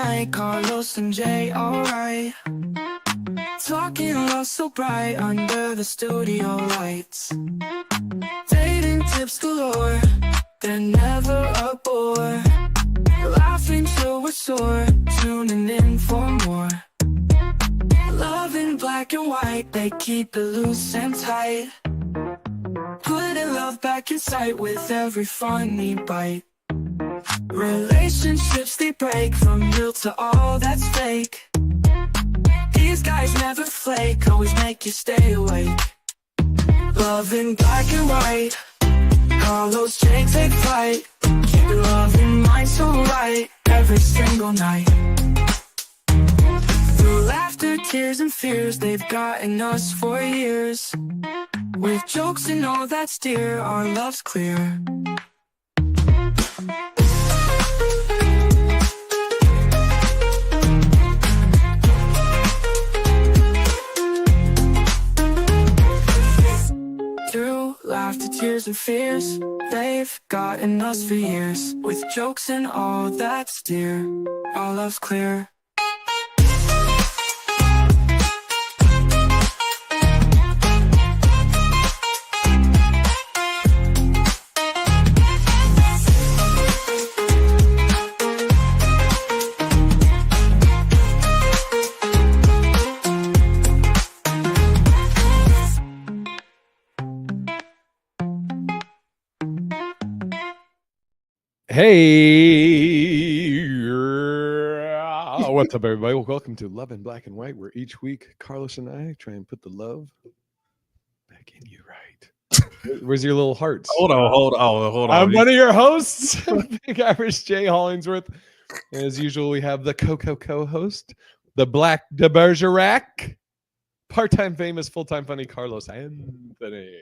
night, Carlos and Jay, alright. Talking love so bright under the studio lights. Dating tips galore, they're never a bore. Laughing till we're sore, tuning in for more. Love in black and white, they keep it loose and tight. Putting love back in sight with every funny bite. Relationships they break from real to all that's fake. These guys never flake, always make you stay awake. Love in black and white, Carlos, Jake take flight. Keep your love in mind so right, every single night. Through laughter, tears and fears, they've gotten us for years. With jokes and all that's dear, our love's clear. Through laughter, tears and fears, they've gotten us for years. With jokes and all that's dear, our love's clear. Hey, what's up, everybody? Welcome to Love in Black and White, where each week Carlos and I try and put the love back in you. Right? Where's your little hearts? Hold on. I'm one of your hosts, Big Irish Jay Hollingsworth. As usual, we have the co-host, the Black de Bergerac, part-time famous, full-time funny Carlos Anthony.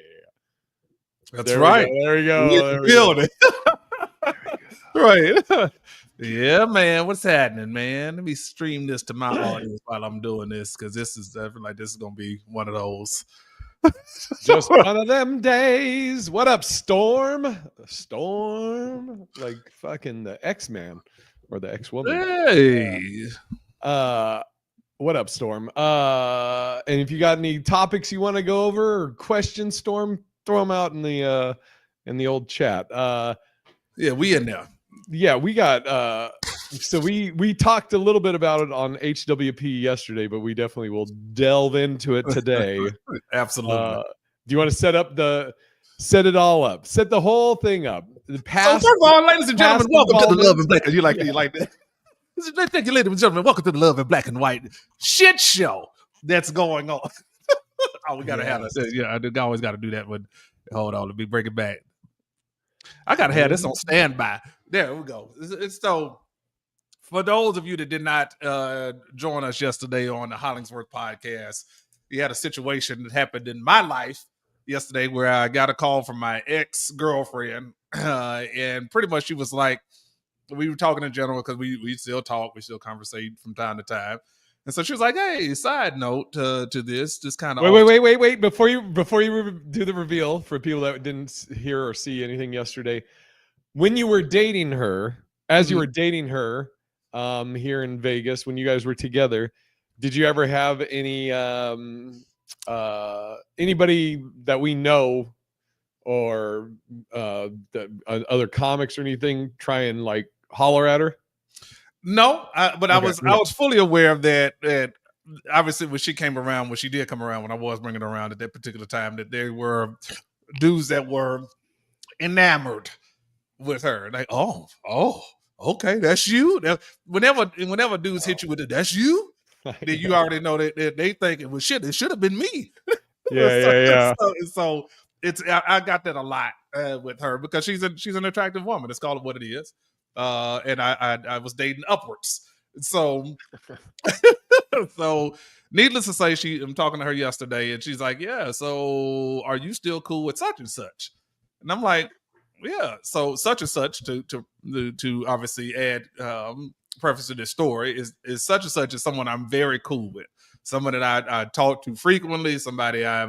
That's right. There we go. Right. Yeah, man. What's happening, man? Let me stream this to my audience while I'm doing this, because this is definitely this is gonna be one of those. Just one of them days. What up, Storm? Storm, like fucking the X-Man or the X-Woman. Hey. What up, Storm? And if you got any topics you want to go over or questions, Storm, throw them out in the old chat. Yeah, we in there. Yeah, we got so we talked a little bit about it on HWP yesterday, but we definitely will delve into it today. Absolutely. Do you want to set it all up? Set the whole thing up. So first of all, ladies and gentlemen, welcome to the Love in Black. You like that? Thank you, ladies and gentlemen. Welcome to the Love in Black and White shit show that's going on. Oh, we gotta have this. Yeah, I always gotta do that. But hold on, let me bring it back. I gotta have this on standby. There we go. It's so for those of you that did not join us yesterday on the Hollingsworth podcast, we had a situation that happened in my life yesterday where I got a call from my ex-girlfriend, and pretty much she was like, we were talking in general because we still talk, we still conversate from time to time. And so she was like, "Hey, side note to this, just kind of wait. Before you do the reveal for people that didn't hear or see anything yesterday, when you were dating her, as you were dating her, here in Vegas, when you guys were together, did you ever have any anybody that we know or other comics or anything try and like holler at her?" No, but okay. I was fully aware of that obviously when she did come around, when I was bringing her around at that particular time, that there were dudes that were enamored with her. Like, oh, okay, that's you. Whenever dudes hit you with it, that's you, then you already know that they think it was shit. It should have been me. Yeah. So it's I got that a lot with her because she's an attractive woman. Let's call it what it is. And I was dating upwards. So needless to say, I'm talking to her yesterday and she's like, "Yeah, so are you still cool with such and such?" And I'm like, "Yeah, so such and such to obviously add preface to this story is such and such is someone I'm very cool with, someone that I talk to frequently, somebody I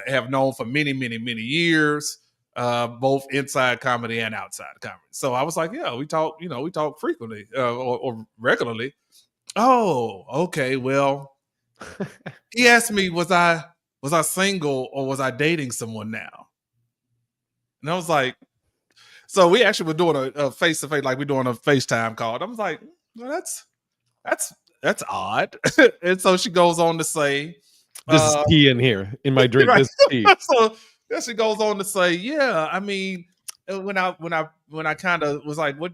have known for many, many, many years. both inside comedy and outside comedy. So I was like, yeah, we talk frequently or regularly. Oh, okay. Well, he asked me, was I single or was I dating someone now? And I was like, so we actually were doing a face to face, like we're doing a FaceTime call. And I was like, well, that's odd. And so she goes on to say, this is tea in here in my drink. Right. This is tea. So then she goes on to say, yeah, I mean, when I kind of was like, why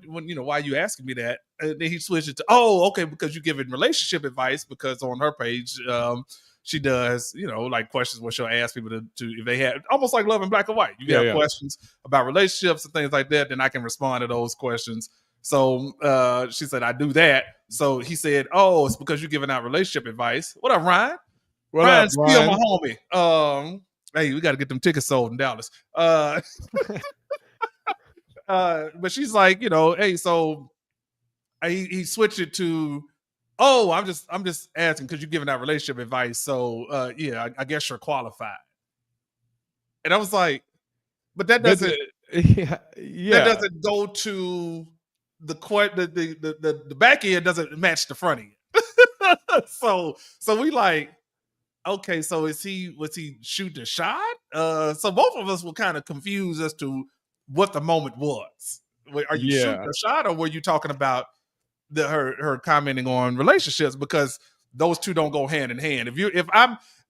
are you asking me that? And then he switched it to, oh, okay, because you're giving relationship advice, because on her page, she does, like questions where she'll ask people to if they have, almost like Love in Black and White. You have questions about relationships and things like that, then I can respond to those questions. So she said, I do that. So he said, oh, it's because you're giving out relationship advice. What up, Ryan? Ryan's still my homie. Hey, we got to get them tickets sold in Dallas. But she's like, hey, so he switched it to, oh, I'm just asking because you're giving out relationship advice. So yeah, I guess you're qualified. And I was like, but that doesn't, that doesn't go to the back end doesn't match the front end. So we like, okay, so was he shooting a shot? So both of us were kind of confused as to what the moment was. Are you shooting a shot, or were you talking about her commenting on relationships? Because those two don't go hand in hand.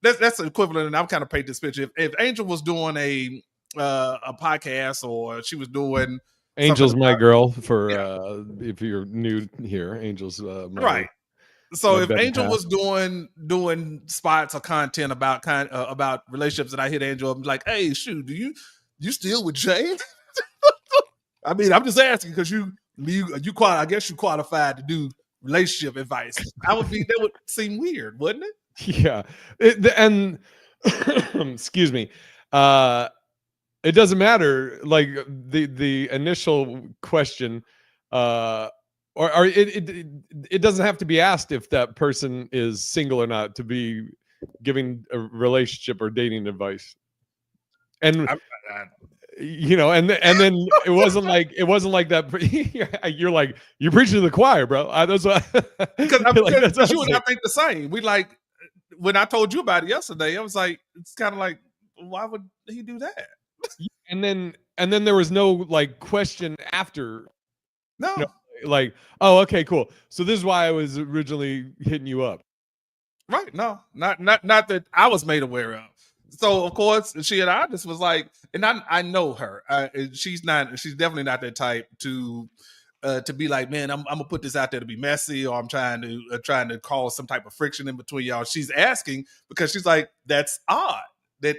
That's the equivalent, and I'm kind of painting this picture. If Angel was doing a podcast, or she was doing Angel's my girl, for if you're new here, Angel's right. So if Angel was doing spots or content about relationships, and I hit Angel up and be like, hey, shoot, do you still with Jay? I mean, I'm just asking because you I guess you qualified to do relationship advice. That would seem weird, wouldn't it? Yeah. And excuse me. It doesn't matter. Like the initial question, or it doesn't have to be asked if that person is single or not to be giving a relationship or dating advice. And and then it wasn't like that. You're like, you're preaching to the choir, bro. That's what, because you and I think the same. We like, when I told you about it yesterday, I was like, it's kind of like, why would he do that? And then there was no like question after. No. Like, oh, okay, cool. So this is why I was originally hitting you up. Right. No, not that I was made aware of. So of course she and I just was like, and I know her. She's definitely not that type to be like, man, I'm gonna put this out there to be messy, or I'm trying to cause some type of friction in between y'all. She's asking because she's like, that's odd. That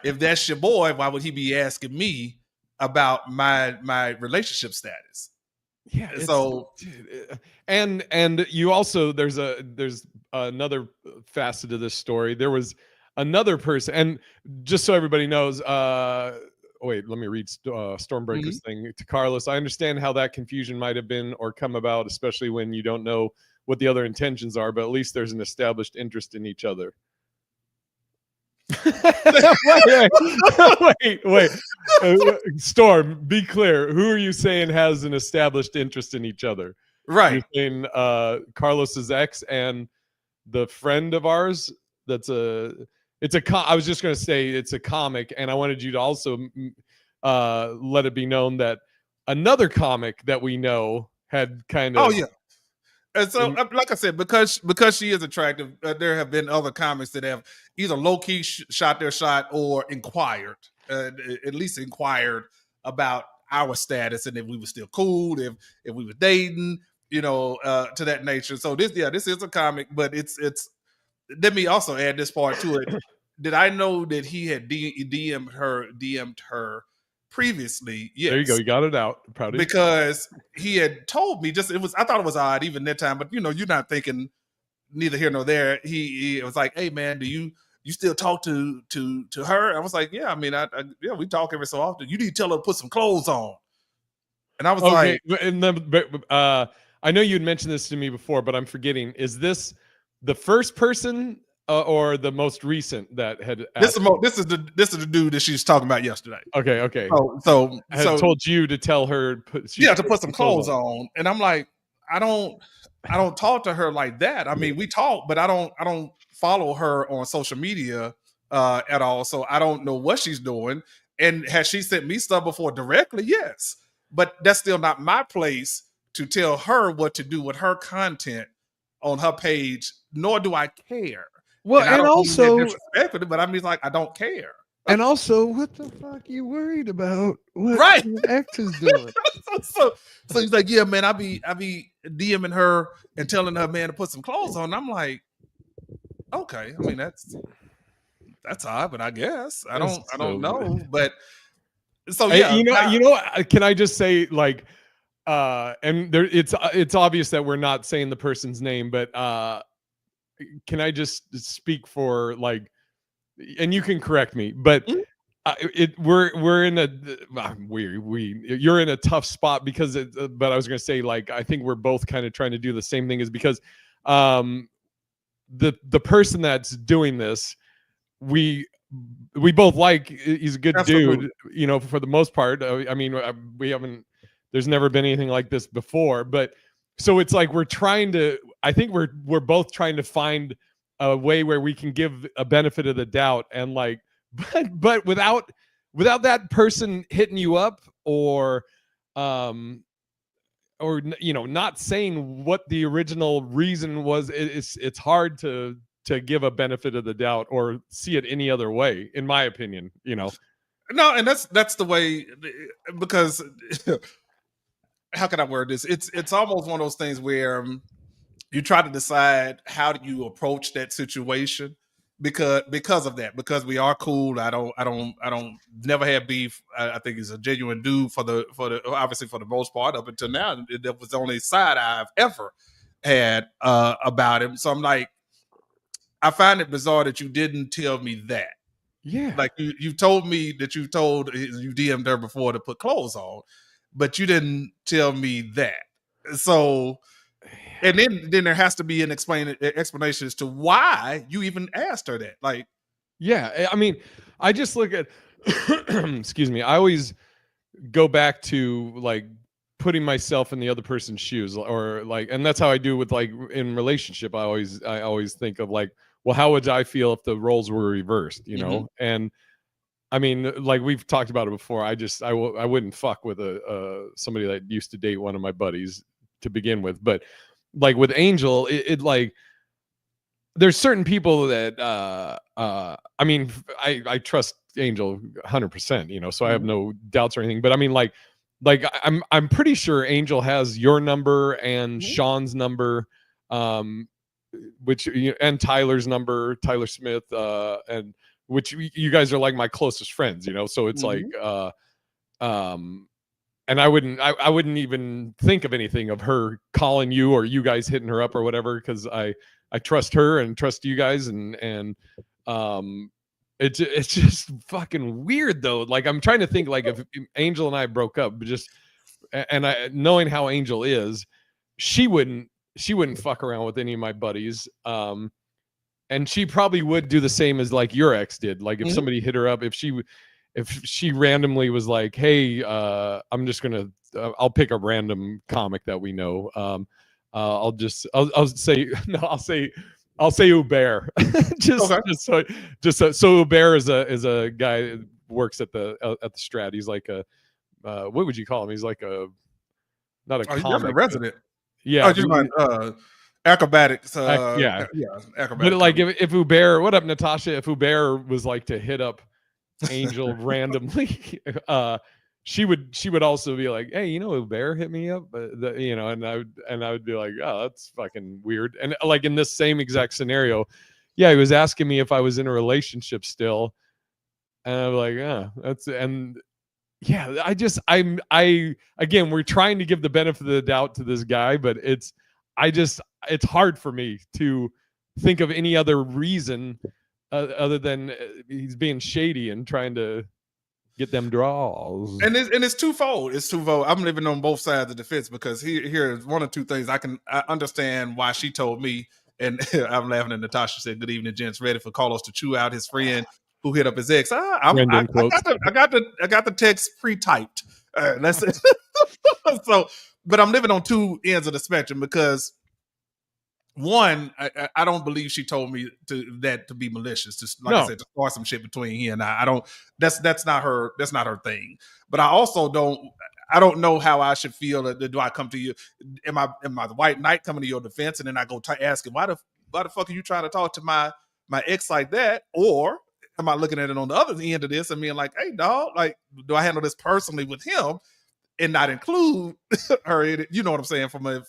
if that's your boy, why would he be asking me about my relationship status? Yeah. So, and you also, there's another facet of this story. There was another person, and just so everybody knows, wait, let me read Stormbreaker's thing to Carlos. I understand how that confusion might have been or come about, especially when you don't know what the other intentions are, but at least there's an established interest in each other. wait. Storm, be clear. Who are you saying has an established interest in each other? Right. You're saying Carlos's ex and the friend of ours. I was just going to say it's a comic, and I wanted you to also let it be known that another comic that we know had kind of. Oh yeah. And so, like I said, because she is attractive, there have been other comics that have either low key shot their shot or inquired, at least inquired about our status and if we were still cool, if we were dating, to that nature. So this is a comic, but it's. Let me also add this part to it. Did I know that he had DM'd her previously? Yes. There you go. You got it out. I'm proud of you. Because he had told me I thought it was odd even that time, but you're not thinking neither here nor there. He was like, hey man, do you still talk to her? I was like, yeah, I mean, yeah, we talk every so often. You need to tell her to put some clothes on. And I was like, and then, I know you'd mentioned this to me before, but I'm forgetting. Is this the first person or the most recent that had This asked? is the dude that she's talking about yesterday. Okay. So Had told you to tell her to put some clothes on, and I'm like, I don't talk to her like that. I mean, we talk, but I don't follow her on social media at all, so I don't know what she's doing. And has she sent me stuff before directly? Yes, but that's still not my place to tell her what to do with her content on her page. Nor do I care. Well, I and don't mean that also, disrespectfully, but I mean, like, I don't care. and also, what the fuck you worried about? What Right. your ex is doing? so he's like, yeah, man, I be DMing her and telling her, man, to put some clothes on. I'm like, okay, I mean, that's odd, but I guess I don't know. But so yeah, you know, can I just say, like, and there, it's obvious that we're not saying the person's name, but can I just speak for, like, and you can correct me, but we're in a you're in a tough spot because but I was gonna say, like, I think we're both kind of trying to do the same thing, is because the person that's doing this, we both like. He's a good dude, you know, for the most part. I mean, we haven't, there's never been anything like this before, but so it's like I think we're both trying to find a way where we can give a benefit of the doubt, and, like, but without that person hitting you up, or you know, not saying what the original reason was. It's hard to give a benefit of the doubt or see it any other way, in my opinion, you know. No, and that's the way, because how can I word this? It's almost one of those things where you try to decide how do you approach that situation, because of that, because we are cool. I don't never have beef. I think he's a genuine dude for the obviously for the most part up until now. That was the only side I've ever had about him. So I'm like, I find it bizarre that you didn't tell me that. Yeah, like you told me that you DM'd her before to put clothes on, but you didn't tell me that. So, and then there has to be an explanation as to why you even asked her that. Like, yeah, I mean, I just look at excuse me, I always go back to, like, putting myself in the other person's shoes, or, like, and that's how I do with, like, in relationship. I always think of, like, well, how would I feel if the roles were reversed, you know? And I mean, like, we've talked about it before. I wouldn't fuck with somebody that used to date one of my buddies to begin with. But, like, with Angel, it like, there's certain people that I mean, I trust Angel 100%, you know, so I have no doubts or anything. But I mean, like I'm pretty sure Angel has your number and Sean's number, which, and Tyler's number, Tyler Smith, and which you guys are, like, my closest friends, you know. So it's like, and I wouldn't even think of anything of her calling you or you guys hitting her up or whatever, because I trust her and trust you guys, and it's just fucking weird, though. Like, I'm trying to think, like, if Angel and I broke up, and knowing how Angel is, she wouldn't fuck around with any of my buddies, and she probably would do the same as, like, your ex did. Like, if somebody hit her up, if she randomly was like, hey, I'm just gonna I'll pick a random comic that we know, I'll say no, I'll say Hubert. just so Hubert is a guy that works at the Strat. He's like a what would you call him? He's like a, not a comic, a resident. Yeah. Oh, just like acrobatics. Yeah, acrobatics. But, like, if Hubert, what up, Natasha? If Hubert was like to hit up Angel randomly, she would also be like, hey, you know, Hubert hit me up, you know, and I would be like, oh, that's fucking weird. And, like, in this same exact scenario, yeah, he was asking me if I was in a relationship still, and I'm like, that's, and yeah, I again, we're trying to give the benefit of the doubt to this guy, but it's hard for me to think of any other reason other than he's being shady and trying to get them draws. And it's twofold. I'm living on both sides of the fence, because here's one or two things. I understand why she told me, And I'm laughing, and Natasha said, "Good evening, gents. Ready for Carlos to chew out his friend who hit up his ex?" I got the text pre-typed. That's it. So, but I'm living on two ends of the spectrum because one, I don't believe she told me to be malicious. Just like I said, to start some shit between he and I don't. That's not her. That's not her thing. But I also don't. I don't know how I should feel. Do I come to you? Am I the white knight coming to your defense, and then I go ask him why the fuck are you trying to talk to my ex like that? Or am I looking at it on the other end of this and being like, hey, dog, like, do I handle this personally with him and not include her in it? You know what I'm saying? From a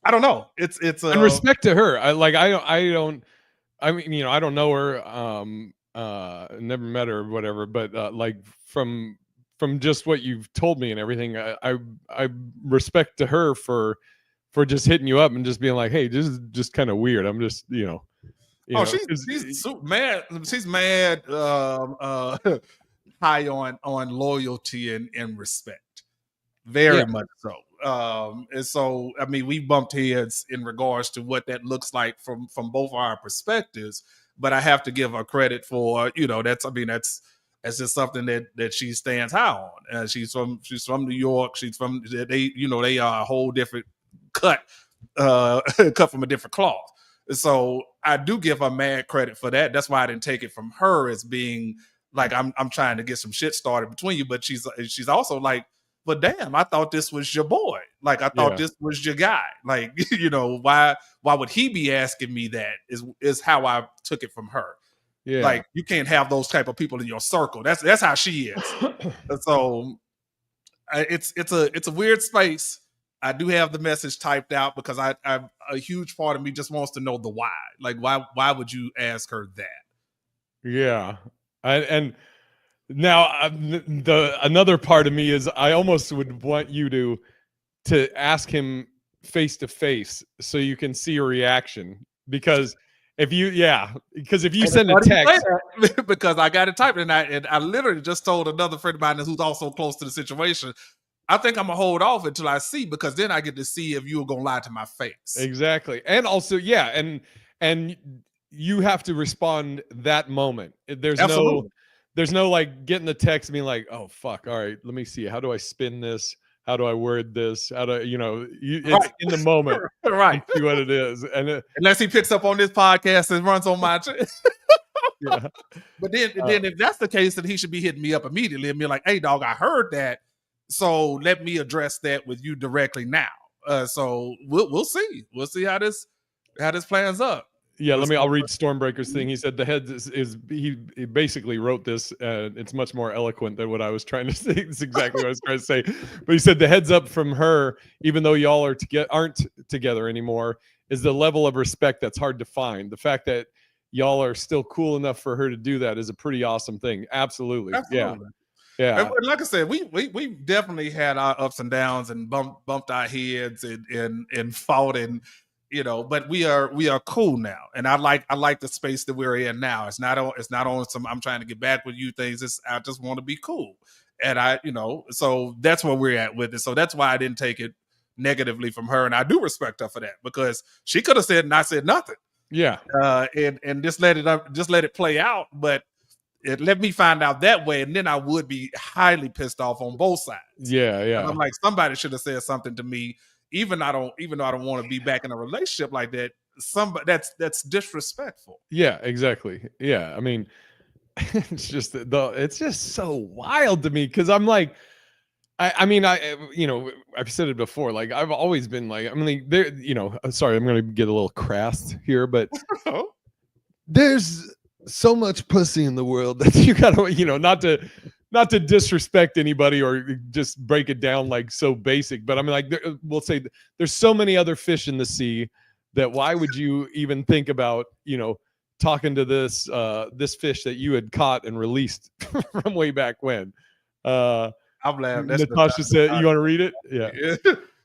I don't know. It's and respect to her. I mean, you know, I don't know her, never met her or whatever, but like from just what you've told me and everything, I respect to her for just hitting you up and just being like, hey, this is just kind of weird. I'm just, you know. She's so mad. She's mad. High on loyalty and respect, very much so. And so, I mean, we bumped heads in regards to what that looks like from both our perspectives. But I have to give her credit for, you know, that's just something that she stands high on. She's from New York. She's from they are a whole different cut from a different cloth. So I do give her mad credit for that. That's why I didn't take it from her as being like I'm trying to get some shit started between you. But she's also like, but damn, I thought this was your boy. Like I thought this was your guy. Like, you know, why would he be asking me that? Is how I took it from her. Yeah. Like you can't have those type of people in your circle. That's how she is. So it's a weird space. I do have the message typed out because I a huge part of me just wants to know the why. Like why would you ask her that? Yeah, and now another part of me is I almost would want you to ask him face to face so you can see a reaction, because if you send a text, because I got it typed and I literally just told another friend of mine who's also close to the situation, I think I'm gonna hold off until I see, because then I get to see if you're gonna lie to my face. Exactly. And also, and you have to respond that moment. There's no like getting the text and being like, oh fuck, all right, let me see, how do I spin this? How do I word this? How do it's in the moment, right? See what it is, and unless he picks up on this podcast and runs on my. Yeah. But then if that's the case, then he should be hitting me up immediately and be like, hey dog, I heard that. So let me address that with you directly now. So we'll see. We'll see how this plans up. Yeah, I'll read Stormbreaker's thing. He said the heads he basically wrote this. It's much more eloquent than what I was trying to say. It's exactly what I was trying to say. But he said the heads up from her, even though y'all aren't together anymore, is the level of respect that's hard to find. The fact that y'all are still cool enough for her to do that is a pretty awesome thing. Absolutely. Yeah. Yeah, and like I said, we definitely had our ups and downs and bumped our heads and fought, and you know, but we are cool now, and I like the space that we're in now. It's not on some I'm trying to get back with you things. I just want to be cool, and so that's where we're at with it. So that's why I didn't take it negatively from her, and I do respect her for that, because she could have said and I said nothing. Yeah, and just let it play out, but. It let me find out that way, and then I would be highly pissed off on both sides. Yeah. And I'm like, somebody should have said something to me, even though I don't want to be back in a relationship like that. Somebody that's disrespectful. Yeah, exactly. Yeah, I mean, it's just so wild to me, because I'm like, I've said it before. Like I've always been like, I mean, there, sorry, I'm going to get a little crass here, but there's so much pussy in the world that you gotta, not to disrespect anybody or just break it down like so basic, but I mean, like we'll say there's so many other fish in the sea that why would you even think about, talking to this fish that you had caught and released from way back when? I'm laughing. Natasha said, you want to read it? Yeah.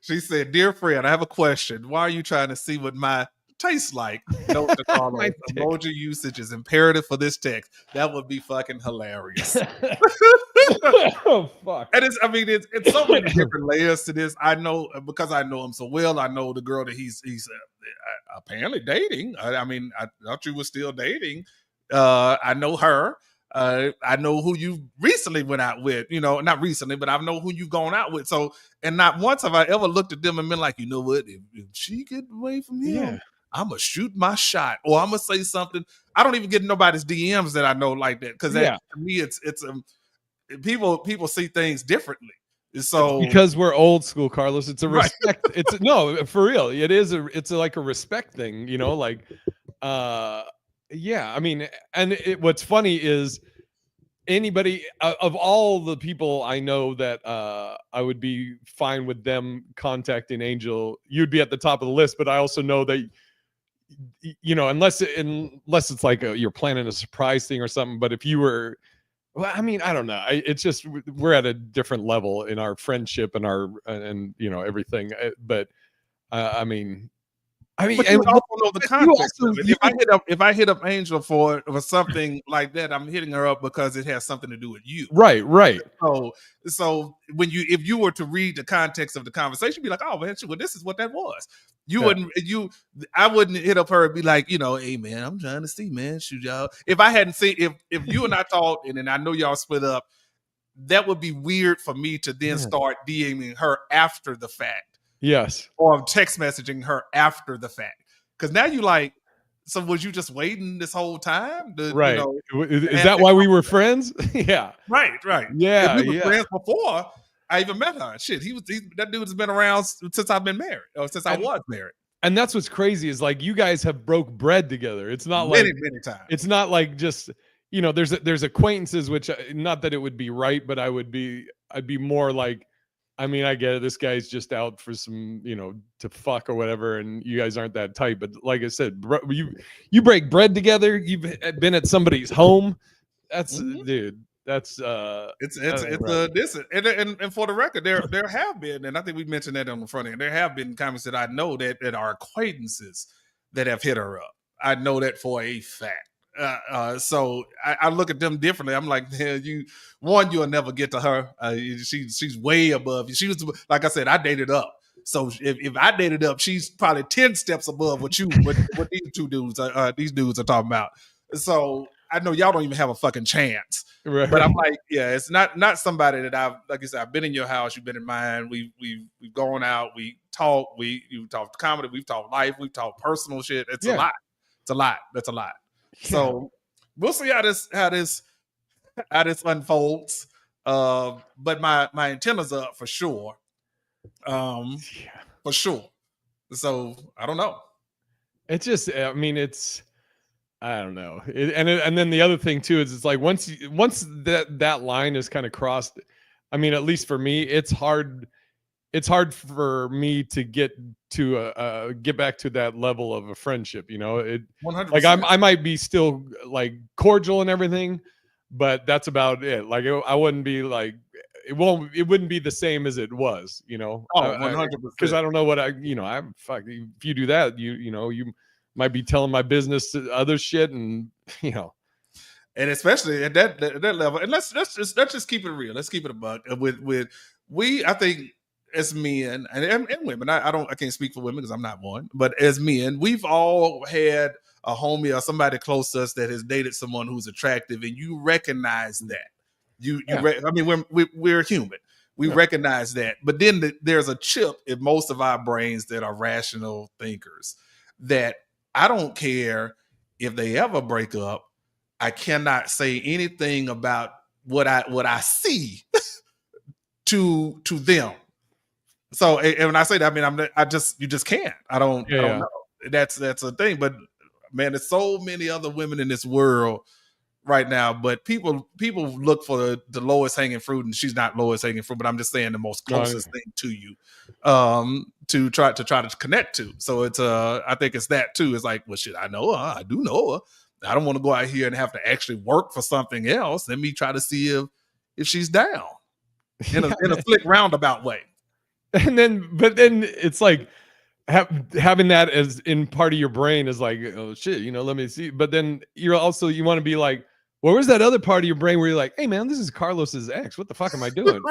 She said, dear friend, I have a question. Why are you trying to see what my tastes like. Note to Carlos, My dick. emoji usage is imperative for this text. That would be fucking hilarious. Oh fuck. And it's so many different layers to this. I know because I know him so well. I know the girl that he's apparently dating. I thought you were still dating. I know her. I know who you recently went out with. Not recently, but I know who you've gone out with. So, and not once have I ever looked at them and been like, you know what? If she get away from him, Yeah. I'm gonna shoot my shot, or I'm gonna say something. I don't even get nobody's DMs that I know like that because to me, it's people see things differently. So because we're old school, Carlos, it's a Right. respect. It's no, for real. It's like a respect thing, like, yeah. I mean, and what's funny is anybody of all the people I know that I would be fine with them contacting Angel, you'd be at the top of the list. But I also know that, unless it's like you're planning a surprise thing or something. But if you were, well, I mean, I don't know. It's just we're at a different level in our friendship and everything. But I mean, but you and also know the context also- of it. If I hit up Angel for something like that, I'm hitting her up because it has something to do with you. right. So if you were to read the context of the conversation, you'd be like, oh man, well, this is what that was. I wouldn't hit up her and be like, hey man, I'm trying to see, man, shoot y'all. If I hadn't seen, if you and I talked and then I know y'all split up, that would be weird for me to then start DMing her after the fact. Yes. Or text messaging her after the fact. Because now you like, so was you just waiting this whole time? Right. Is that why we were friends? Yeah. Right. Yeah. If we were friends before I even met her. Shit, that dude has been around since I've been married, or since I was married. And that's what's crazy is like you guys have broke bread together. It's not many times. It's not like just there's acquaintances, which not that it would be right, but I'd be more like, I mean, I get it. This guy's just out for some, to fuck or whatever, and you guys aren't that tight. But like I said, you break bread together. You've been at somebody's home. That's dude. That's it's this and for the record, there have been, and I think we mentioned that on the front end. There have been comments that I know that are acquaintances that have hit her up. I know that for a fact. So I look at them differently. I'm like, you'll never get to her. She's way above you. She was, like I said, I dated up. So if I dated up, she's probably 10 steps above what these dudes are talking about. So I know y'all don't even have a fucking chance. Right. But I'm like, yeah, it's not somebody that like I said, I've been in your house, you've been in mine. We've gone out, we talk, you talked comedy, we've talked life, we've talked personal shit. It's a lot. It's a lot. That's a lot. So we'll see how this unfolds. But my antennas are up for sure. For sure. So I don't know. It's just, I mean, I don't know. And then the other thing too is it's like once that line is kind of crossed, I mean, at least for me, it's hard for me to get back to that level of a friendship, 100%. Like I might be still like cordial and everything, but that's about it. Like I wouldn't be like, it wouldn't be the same as it was, 100%. Because I don't know what fuck, if you do that, you might be telling my business to other shit, and and especially at that level. And let's just keep it real. Let's keep it a buck I think as men and women. I can't speak for women because I'm not one, but as men, we've all had a homie or somebody close to us that has dated someone who's attractive, and you recognize that. I mean, we're human. We recognize that, but then there's a chip in most of our brains that are rational thinkers that I don't care if they ever break up. I cannot say anything about what I see to them. So, and when I say that, I mean you just can't. I don't know. That's a thing. But man, there's so many other women in this world right now. But people look for the lowest hanging fruit, and she's not lowest hanging fruit. But I'm just saying the most closest thing to you, to try to connect to. So it's I think it's that too. It's like, well, shit, I know her. I do know her. I don't want to go out here and have to actually work for something else. Let me try to see if she's down in a slick roundabout way. But then it's like, having that as in part of your brain is like, oh shit, let me see. But then you want to be like, well, where's that other part of your brain where you're like, hey man, this is Carlos's ex. What the fuck am I doing?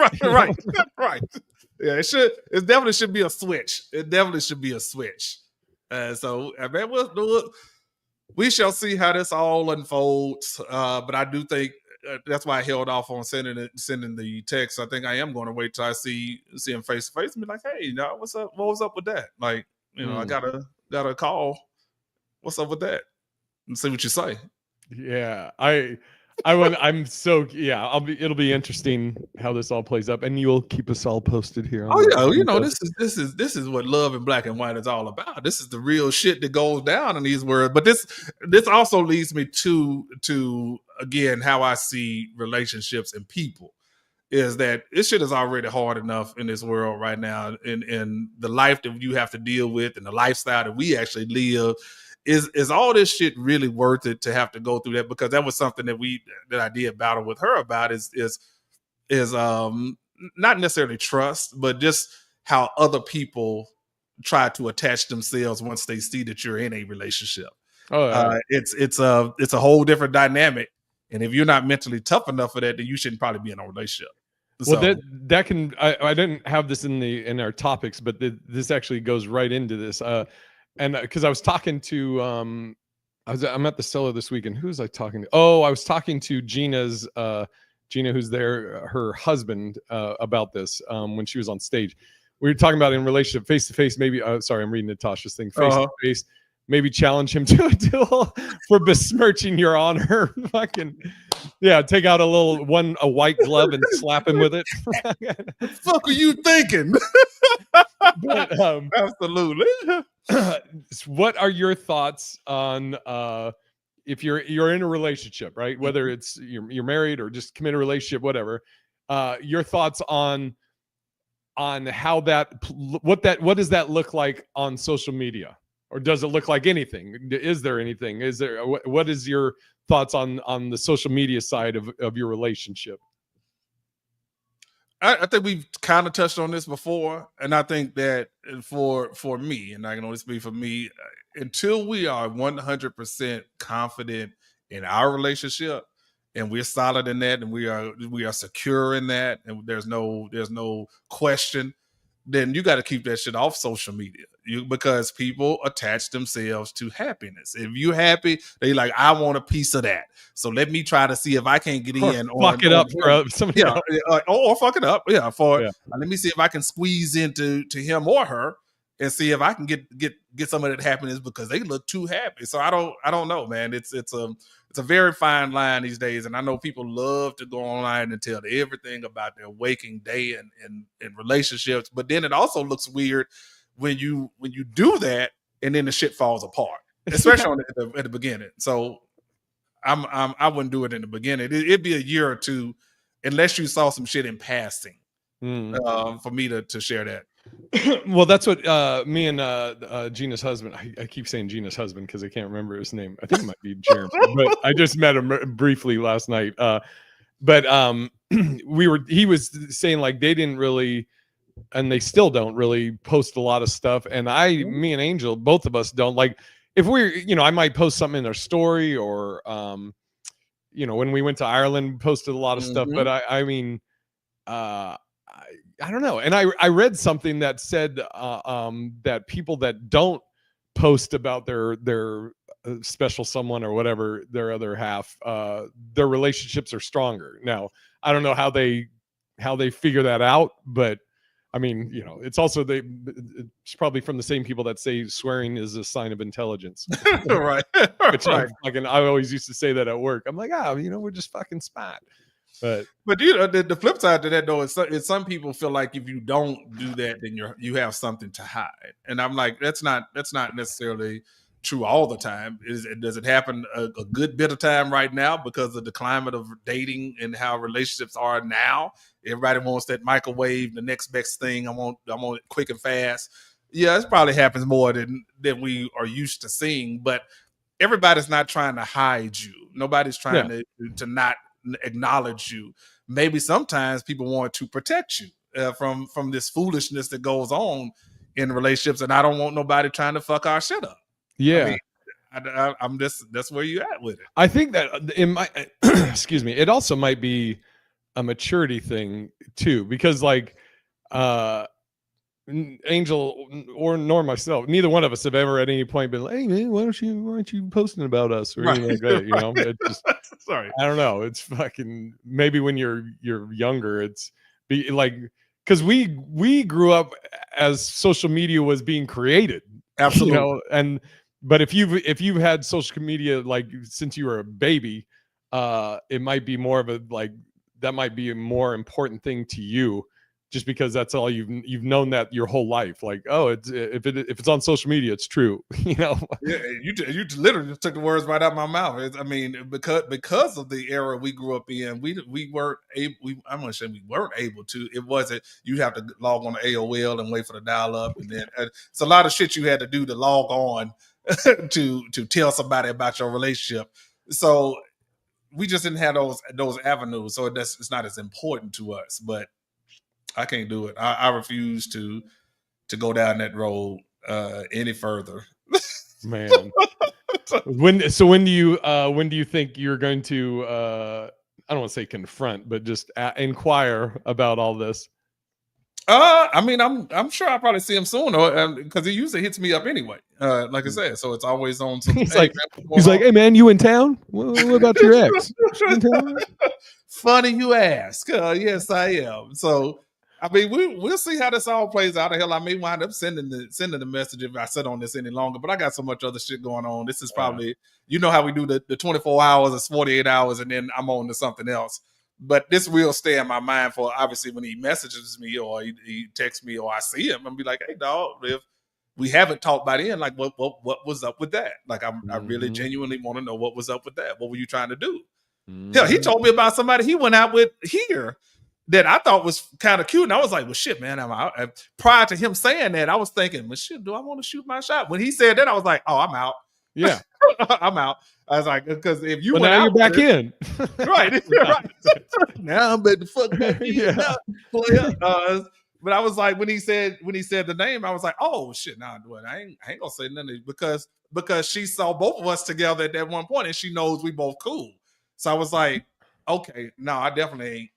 right. Yeah, it definitely should be a switch. It definitely should be a switch. So man, we shall see how this all unfolds. But I do think that's why I held off on sending the text. I think I am going to wait till I see him face to face and be like, hey, what's up? What was up with that? Like, I gotta call. What's up with that? And see what you say. Yeah, it'll be interesting how this all plays up, and you'll keep us all posted here. This is what Love in Black and White is all about. This is the real shit that goes down in these words. But this also leads me to again how I see relationships and people. Is that this shit is already hard enough in this world right now, in the life that you have to deal with and the lifestyle that we actually live. Is all this shit really worth it to have to go through that? Because that was something that I did battle with her about is not necessarily trust, but just how other people try to attach themselves once they see that you're in a relationship. Oh, yeah. It's a whole different dynamic. And if you're not mentally tough enough for that, then you shouldn't probably be in a relationship. Well, that can I didn't have this in our topics, but this actually goes right into this. And because I was talking to I'm at the cellar this week, and who was I talking to? Oh, I was talking to Gina, who's there, her husband, about this when she was on stage. We were talking about in relationship face to face. Maybe sorry, I'm reading Natasha's thing. Face to face. Maybe challenge him to a duel for besmirching your honor. Fucking take out a white glove and slap him with it. What the fuck are you thinking? But, absolutely. What are your thoughts on if you're in a relationship, right? Whether it's you're married or just committed a relationship, whatever. Your thoughts on how what does that look like on social media? Or does it look like anything? Is there anything? What is your thoughts on the social media side of your relationship? I think we've kind of touched on this before, and I think that for me, and I can only speak for me, until we are 100% confident in our relationship, and we're solid in that, and we are secure in that, and there's no question, then you got to keep that shit off social media. Because people attach themselves to happiness. If you're happy, they like, I want a piece of that. So let me try to see if I can get in. Fuck it up for somebody else. Or fuck it up. Yeah. Let me see if I can squeeze into him or her and see if I can get some of that happiness because they look too happy. So I don't know, man. It's a very fine line these days, and I know people love to go online and tell everything about their waking day and relationships. But then it also looks weird when you do that and then the shit falls apart, especially at the beginning. So I wouldn't do it in the beginning. It'd be a year or two unless you saw some shit in passing for me to share that. Well, that's what me and Gina's husband. I keep saying Gina's husband because I can't remember his name. I think it might be Jeremy, but I just met him briefly last night. But he was saying like they didn't really, and they still don't really post a lot of stuff. And me and Angel, both of us don't like. If we're, I might post something in our story, or when we went to Ireland, posted a lot of stuff. But I mean. I don't know. And I read something that said that people that don't post about their special someone or whatever, their other half, their relationships are stronger. Now, I don't know how they figure that out, but I mean, it's also it's probably from the same people that say swearing is a sign of intelligence. Right. Which right. I always used to say that at work. I'm like, we're just fucking smart. But the flip side to that though is some people feel like if you don't do that, then you have something to hide, and I'm like, that's not necessarily true all the time. Does it happen a good bit of time right now because of the climate of dating and how relationships are now? Everybody wants that microwave, the next best thing. I want it quick and fast. Yeah, it probably happens more than we are used to seeing, but everybody's not trying to hide you. Nobody's trying to not acknowledge you. Maybe sometimes people want to protect you from this foolishness that goes on in relationships, and I don't want nobody trying to fuck our shit up. Yeah. I mean, I'm just that's where you at with it. I think that in my excuse me, it also might be a maturity thing too, because like Angel nor myself, neither one of us have ever at any point been like, hey man, why aren't you posting about us or anything like that? You know, it just Sorry. I don't know. It's fucking maybe when you're younger, it's be like because we grew up as social media was being created. Absolutely. You know, but if you've had social media like since you were a baby, it might be more of a like that might be a more important thing to you, just because that's all you've known that your whole life. Like, oh, if it's on social media, it's true. You know. Yeah, you literally just took the words right out of my mouth. I mean, because of the era we grew up in, we weren't able. I'm gonna say we weren't able to. It wasn't. You have to log on to AOL and wait for the dial up, and then it's a lot of shit you had to do to log on to tell somebody about your relationship. So we just didn't have those avenues. So it's not as important to us. But I can't do it. I refuse to go down that road any further. Man. When do you think you're going to I don't want to say confront, but just inquire about all this? I mean, I'm sure I'll probably see him soon, because he usually hits me up anyway. Like I said, so it's always on some. He's like, hey man, you in town? What about your ex? Funny you ask. Yes, I am. So I mean, we'll see how this all plays out. Hell, I may wind up sending the message if I sit on this any longer. But I got so much other shit going on. This is probably you know how we do the 24 hours, it's 48 hours, and then I'm on to something else. But this will stay in my mind for obviously when he messages me or he texts me or I see him and be like, hey dog, if we haven't talked by then, like what was up with that? Like I really genuinely want to know what was up with that. What were you trying to do? Hell, he told me about somebody he went out with here that I thought was kind of cute. And I was like, well, shit, man, I'm out. Prior to him saying that, I was thinking, well, shit, do I want to shoot my shot? When he said that, I was like, oh, I'm out. Yeah. I'm out. I was like, because if you well, went now out you're back there, in. right. Right. Now I'm back to fuck back in. Yeah. Now, player. But I was like, when he said the name, I was like, oh shit, nah, I ain't gonna say nothing because she saw both of us together at that one point and she knows we both cool. So I was like, okay, no, I definitely ain't.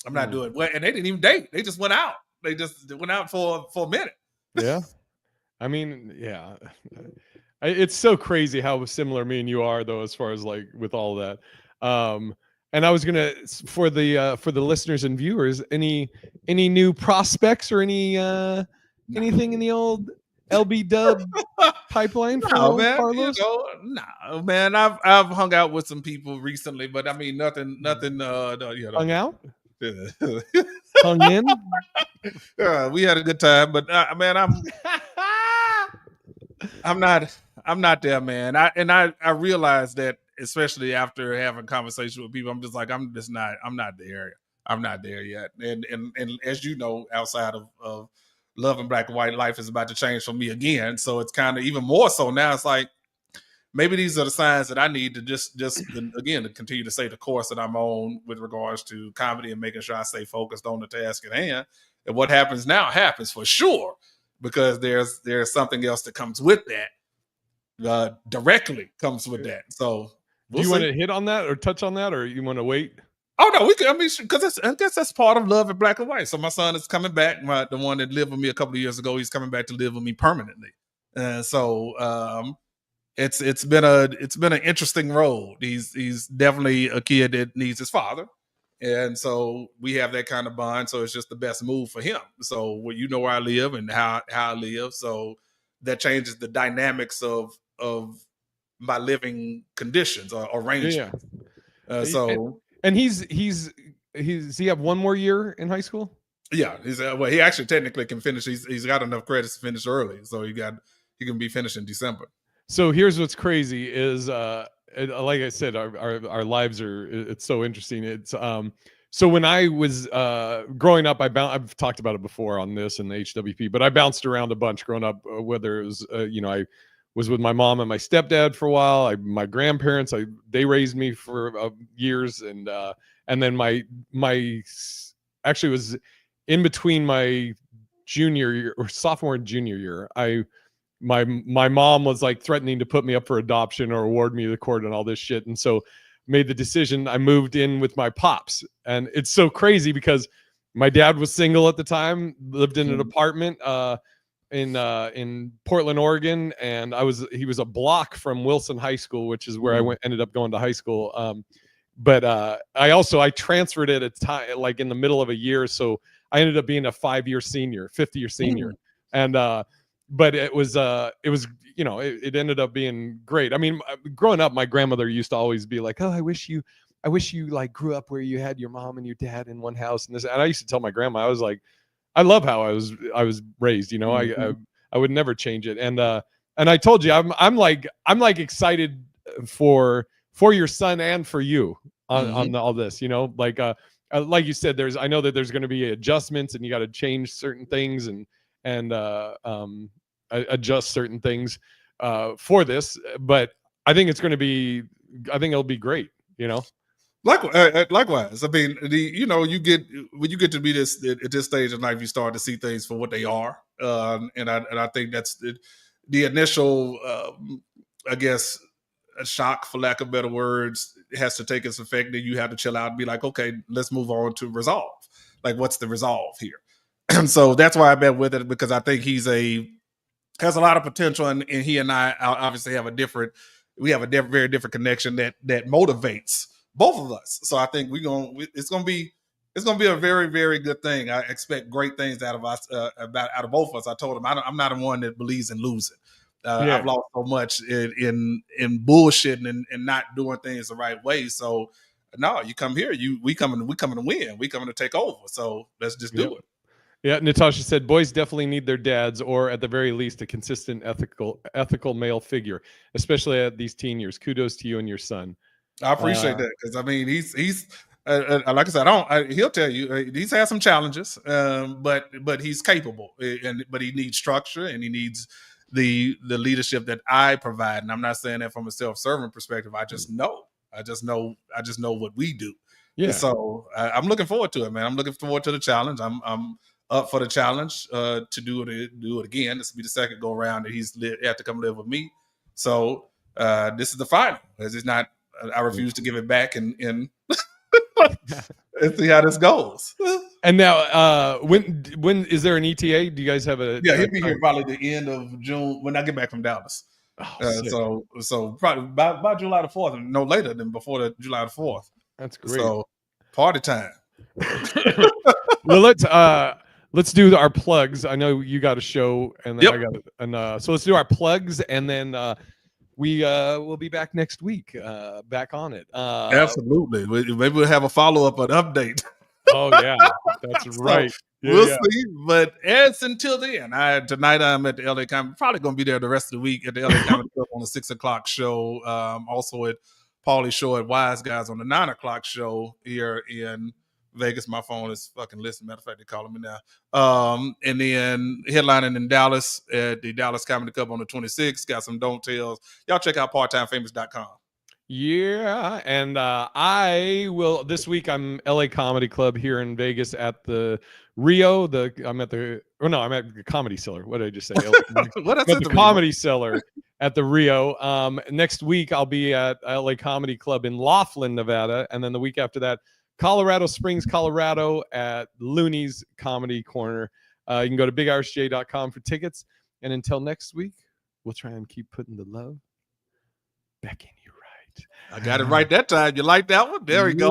I'm not doing well. And they didn't even date. They just went out. They just went out for a minute. Yeah. I mean, yeah. It's so crazy how similar me and you are, though, as far as like with all that. And I was gonna for the listeners and viewers, any new prospects or anything in the old LB Dub pipeline for Carlos? No, man. I've hung out with some people recently, but I mean nothing. Hung out. Hung in. We had a good time, but man, I'm not there, man. I realized that, especially after having conversations with people, I'm just like, I'm not there. I'm not there yet. And as you know, outside of Love and Black and White, life is about to change for me again. So it's kind of even more so now. It's like, maybe these are the signs that I need to just again, to continue to stay the course that I'm on with regards to comedy and making sure I stay focused on the task at hand. And what happens now happens for sure, because there's something else that comes with that, directly comes with that. So do you want to hit on that or touch on that, or you want to wait? Oh no, we can. I mean, because I guess that's part of Love in Black and White. So my son is coming back. The one that lived with me a couple of years ago, he's coming back to live with me permanently. So it's been an interesting road. He's definitely a kid that needs his father, and so we have that kind of bond. So it's just the best move for him. So you know where I live and how I live, so that changes the dynamics of my living conditions or arrangements. Yeah. And he's he have one more year in high school? Yeah, he actually technically can finish. He's got enough credits to finish early, so he can be finished in December. So here's what's crazy is like I said, our lives it's so interesting. It's so when I was growing up, I've talked about it before on this and the HWP, but I bounced around a bunch growing up, whether it was I was with my mom and my stepdad for a while. My grandparents, they raised me for years, and then my actually was in between my junior year or sophomore and junior year, my mom was like threatening to put me up for adoption or award me the court and all this shit, and so made the decision. I moved in with my pops, and it's so crazy because my dad was single at the time, lived in an apartment in Portland, Oregon, and he was a block from Wilson High School, which is where I ended up going to high school. But I transferred at a time, like in the middle of a year, so I ended up being a 5-year senior, 5th-year senior, and but it was it ended up being great. I mean, growing up, my grandmother used to always be like, "Oh, I wish you like grew up where you had your mom and your dad in one house," and this. And I used to tell my grandma, I was like, I love how I was raised. You know, I would never change it. And I told you, I'm like excited for your son and for you on all this. You know, like you said, I know that there's going to be adjustments, and you got to change certain things and adjust certain things for this. But I think it'll be great. You know. Likewise. I mean, you get when you get to be at this stage in life, you start to see things for what they are, and I think that's the initial, I guess, a shock, for lack of better words, has to take its effect. Then you have to chill out and be like, okay, let's move on to resolve. Like, what's the resolve here? And so that's why I've been with it, because I think has a lot of potential, and he and I obviously have a very different connection that motivates both of us. So I think it's gonna be a very, very good thing. I expect great things out of us, out of both of us. I told him I'm not the one that believes in losing. I've lost so much in bullshitting and not doing things the right way. So no, you come here, we coming to win. We coming to take over. So let's just do it. Yeah, Natasha said boys definitely need their dads, or at the very least a consistent ethical male figure, especially at these teen years. Kudos to you and your son. I appreciate that, because I mean he's like I said, he'll tell you he's had some challenges, but he's capable, but he needs structure, and he needs the leadership that I provide. And I'm not saying that from a self-serving perspective. I just know what we do. Yeah. So I'm looking forward to it, man. I'm looking forward to the challenge. I'm up for the challenge to do it again. This will be the second go around that he's had to come live with me. So this is the final. It's not. I refuse to give it back and see how this goes. And now, when is there an ETA? Do you guys have a? Yeah, he'll be here probably the end of June when I get back from Dallas. So probably by July the 4th, no later than before the July the 4th. That's great. So party time. Well, let's do our plugs. I know you got a show, and then I got it, and so let's do our plugs, and then we will be back next week, back on it. Absolutely. Maybe we'll have a follow-up, an update. Oh yeah, that's right. We'll see. But until then, tonight I'm at the LA Comedy. Probably going to be there the rest of the week at the LA Comedy Club on the 6:00 show. Also at Paulie Show at Wise Guys on the 9:00 show here in Vegas. My phone is fucking listening. Matter of fact, they're calling me now. And then headlining in Dallas at the Dallas Comedy Club on the 26th. Got some Don't Tells. Y'all check out parttimefamous.com. Yeah, and I will this week. I'm LA Comedy Club here in Vegas at the Rio. I'm at the Comedy Cellar. What did I just say? The Comedy Cellar at the Rio. Next week I'll be at LA Comedy Club in Laughlin, Nevada, and then the week after that, Colorado Springs, Colorado at Looney's Comedy Corner. You can go to bigirishj.com for tickets. And until next week, we'll try and keep putting the love back in you right. I got it right that time. You like that one? There we go.